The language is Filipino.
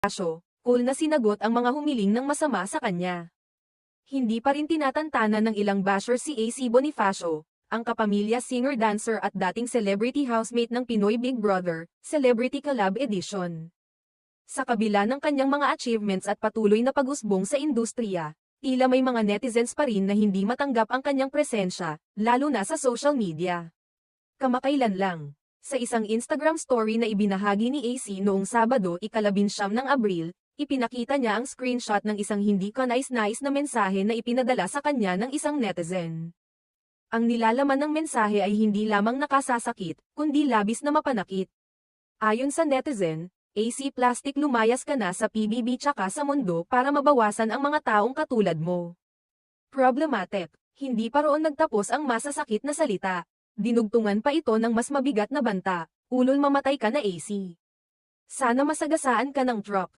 Bonifacio, cool na sinagot ang mga humiling ng masama sa kanya. Hindi pa rin tinatantana ng ilang basher si AC Bonifacio, ang kapamilya singer-dancer at dating celebrity housemate ng Pinoy Big Brother, Celebrity Collab Edition. Sa kabila ng kanyang mga achievements at patuloy na pag-usbong sa industriya, tila may mga netizens pa rin na hindi matanggap ang kanyang presensya, lalo na sa social media. Kamakailan lang, sa isang Instagram story na ibinahagi ni AC noong Sabado, ika-19 ng Abril, ipinakita niya ang screenshot ng isang hindi kanais-nais na mensahe na ipinadala sa kanya ng isang netizen. Ang nilalaman ng mensahe ay hindi lamang nakasasakit, kundi labis na mapanakit. Ayon sa netizen, AC Plastic, lumayas ka na sa PBB tsaka sa mundo para mabawasan ang mga taong katulad mo. Problematic, hindi pa roon nagtapos ang masasakit na salita. Dinugtungan pa ito ng mas mabigat na banta, ulol mamatay ka na AC. Sana masagasaan ka ng truck.